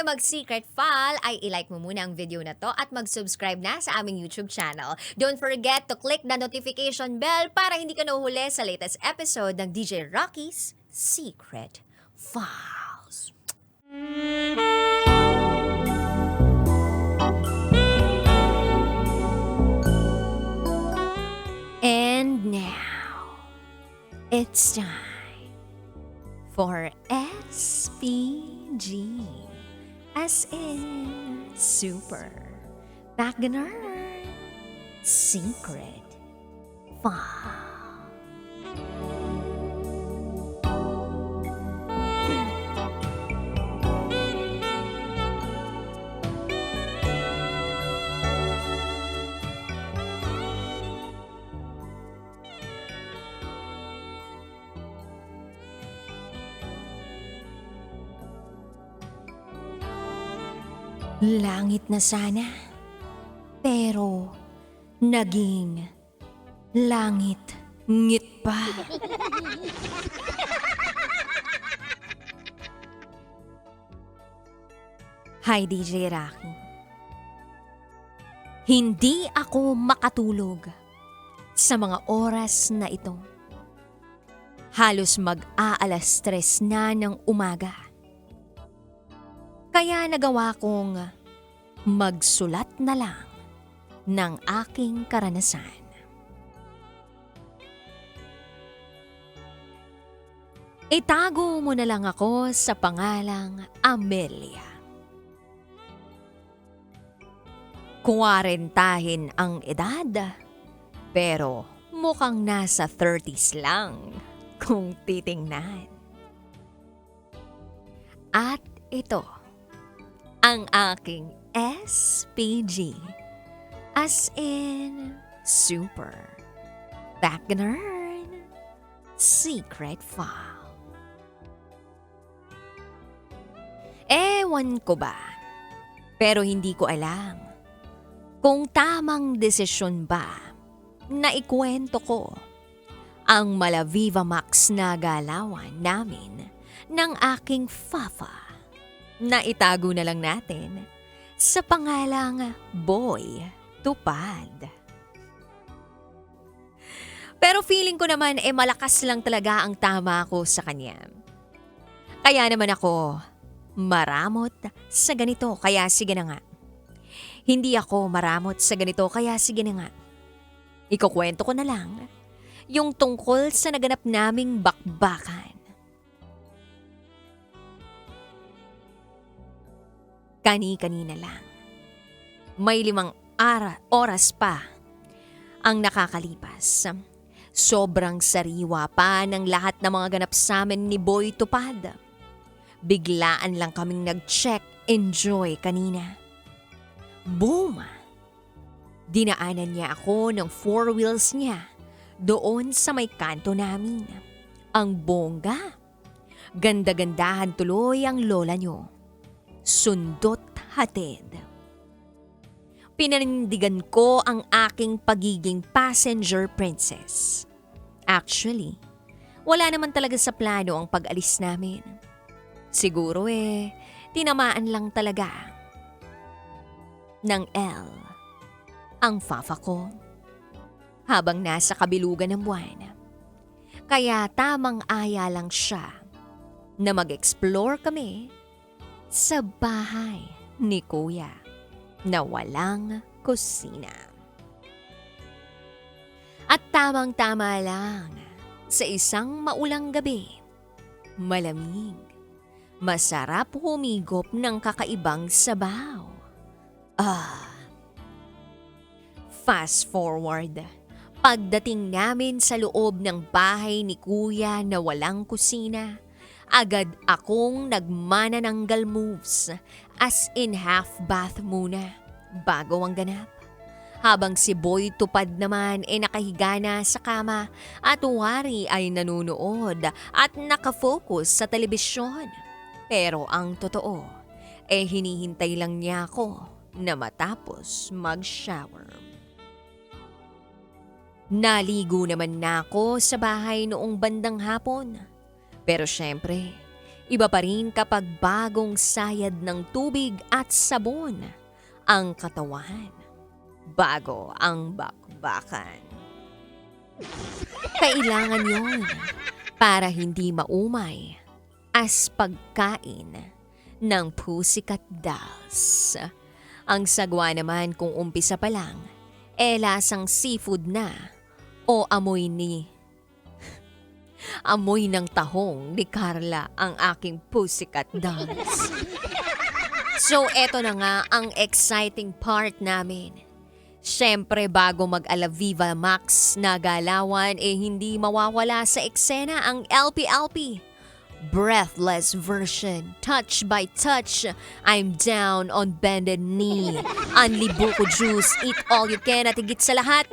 mag-secret file ay ilike mo muna ang video na to at mag-subscribe na sa aming YouTube channel. Don't forget to click the notification bell para hindi ka nahuhuli sa latest episode ng DJ Rocky's Secret Files. And now, it's time for SPG, as in Super Backgammon Secret File. Langit na sana, pero naging langit-ngit pa. Hi DJ Rocky. Hindi ako makatulog sa mga oras na ito. Halos mag-aalas 3 na ng umaga. Kaya nagawa kong magsulat na lang ng aking karanasan. Itago mo na lang ako sa pangalang Amelia. 40 ang edad, pero mukhang nasa 30s lang kung titingnan. At ito ang aking SPG, as in Super Backgammon Secret File. Ewan ko ba, pero hindi ko alam kung tamang desisyon ba na ikwento ko ang Malaviva Max na galawan namin ng aking Fafa na itago na lang natin sa pangalang Boy Tupad. Pero feeling ko naman malakas lang talaga ang tama ko sa kanya. Kaya naman ako maramot sa ganito, kaya sige na nga. Hindi ako maramot sa ganito, kaya sige na nga. Ikukwento ko na lang yung tungkol sa naganap naming bakbakan. Kani-kanina lang. May 5 oras pa ang nakakalipas. Sobrang sariwa pa ng lahat ng mga ganap sa amin ni Boy Tupad. Biglaan lang kaming nag-check enjoy kanina. Boom! Dinaanan niya ako ng 4 wheels niya doon sa may kanto namin. Ang bongga. Ganda-gandahan tuloy ang lola niyo. Sundot hatid. Pinanindigan ko ang aking pagiging passenger princess. Actually, wala naman talaga sa plano ang pag-alis namin. Siguro tinamaan lang talaga ng L ang fafa ko habang nasa kabilugan ng buwan. Kaya tamang aya lang siya na mag-explore kami sa bahay ni Kuya na walang kusina. At tamang-tama lang sa isang maulang gabi, malamig, masarap humigop ng kakaibang sabaw. Fast forward, pagdating namin sa loob ng bahay ni Kuya na walang kusina, agad akong nagmanananggal moves, as in half bath muna bago ang ganap. Habang si Boy Tupad naman nakahiga na sa kama at wari ay nanunood at nakafocus sa telebisyon. Pero ang totoo, hinihintay lang niya ako na matapos mag-shower. Naligo naman na ako sa bahay noong bandang hapon. Pero syempre, Iba pa rin kapag bagong sayad ng tubig at sabon ang katawan. Bago ang bakbakan. Kailangan yon para hindi maumay as pagkain ng Pussycat Dolls. Ang sagwa naman kung umpisa pa lang, lasang seafood na o amoy ng tahong ni Carla ang aking Pussycat Dolls. So eto na nga ang exciting part namin. Siyempre bago mag-Ala Viva Max na galawan hindi mawawala sa eksena ang LPLP. Breathless version, touch by touch, I'm down on bended knee. Unli buko juice, eat all you can at higit sa lahat,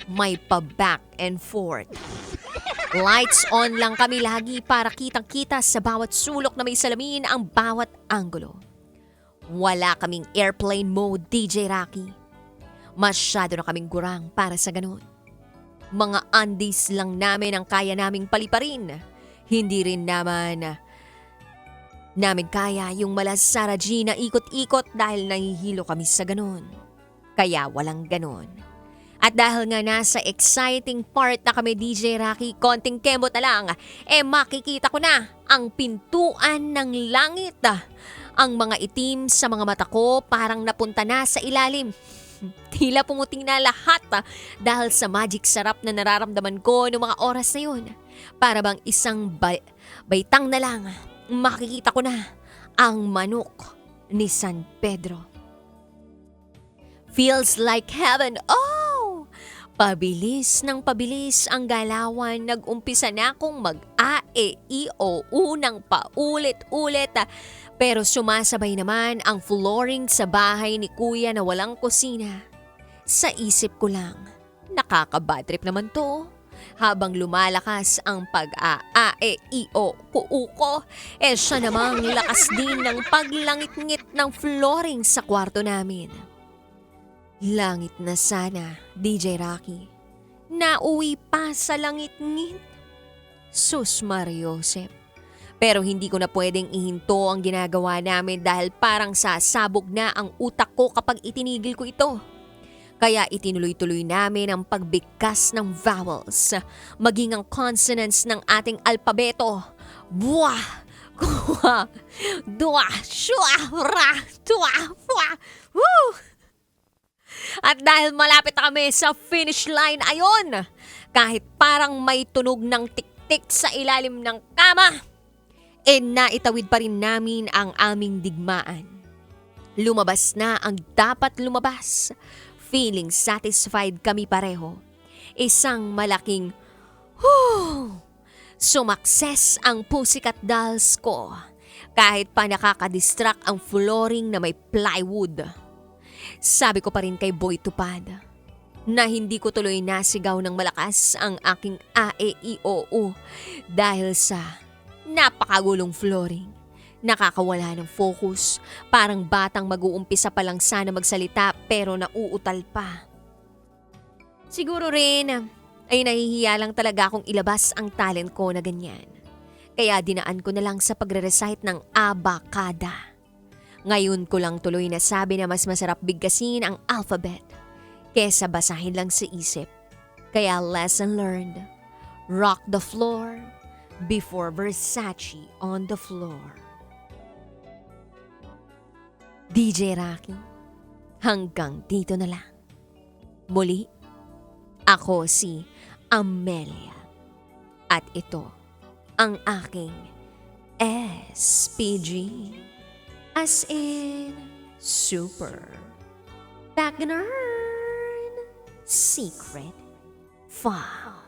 may pa-back and forth. Lights on lang kami lagi para kitang-kita sa bawat sulok na may salamin ang bawat anggulo. Wala kaming airplane mode, DJ Rocky. Masyado na kaming gurang para sa ganun. Mga undies lang namin ang kaya naming paliparin. Hindi rin namin kaya yung mala Sarah G na ikot-ikot dahil nahihilo kami sa ganun. Kaya walang ganun. At dahil nga nasa exciting part na kami, DJ Rocky, konting kembot na lang, makikita ko na ang pintuan ng langit. Ang mga itim sa mga mata ko parang napunta na sa ilalim. Tila pumuting na lahat dahil sa magic sarap na nararamdaman ko noong mga oras na yun. Para bang isang baitang na lang, makikita ko na ang manok ni San Pedro. Feels like heaven. Oh! Pabilis ng pabilis ang galawan. Nag-umpisa na akong mag-a-e-i-o unang paulit-ulit. Pero sumasabay naman ang flooring sa bahay ni Kuya na walang kusina. Sa isip ko lang, nakaka-bad trip naman to. Habang lumalakas ang pag-a-e-i-o ko, siya namang lakas din ng paglangit-ngit ng flooring sa kwarto namin. Langit na sana, DJ Rocky. Nauwi pa sa langit-ngit. Sus Mariosep. Pero hindi ko na pwedeng ihinto ang ginagawa namin dahil parang sasabog na ang utak ko kapag itinigil ko ito. Kaya itinuloy-tuloy namin ang pagbigkas ng vowels, maging ang consonants ng ating alpabeto. Buwa, kuwa, dua, shua, ra, tua, fwa, woo! At dahil malapit na kami sa finish line, ayon, kahit parang may tunog ng tik-tik sa ilalim ng kama, naitawid pa rin namin ang aming digmaan. Lumabas na ang dapat lumabas. Feeling satisfied kami pareho. Isang malaking, sumakses ang Pussycat Dolls ko. Kahit pa nakakadistract ang flooring na may plywood. Sabi ko pa rin kay Boy Tupad na hindi ko tuloy nasigaw ng malakas ang aking a-e-i-o-u dahil sa napakagulong flooring. Nakakawala ng focus, parang batang mag-uumpisa pa lang sana magsalita pero nauutal pa. Siguro rin ay nahihiya lang talaga akong ilabas ang talent ko na ganyan. Kaya dinaan ko na lang sa pagre-recite ng abacada. Ngayon ko lang tuloy nasabi na mas masarap bigkasin ang alphabet kesa basahin lang sa isip. Kaya lesson learned, rock the floor before Versace on the floor. DJ Rocky, hanggang dito na lang. Muli, ako si Amelia. At ito ang aking SPG. As in, super Bagnern Secret File.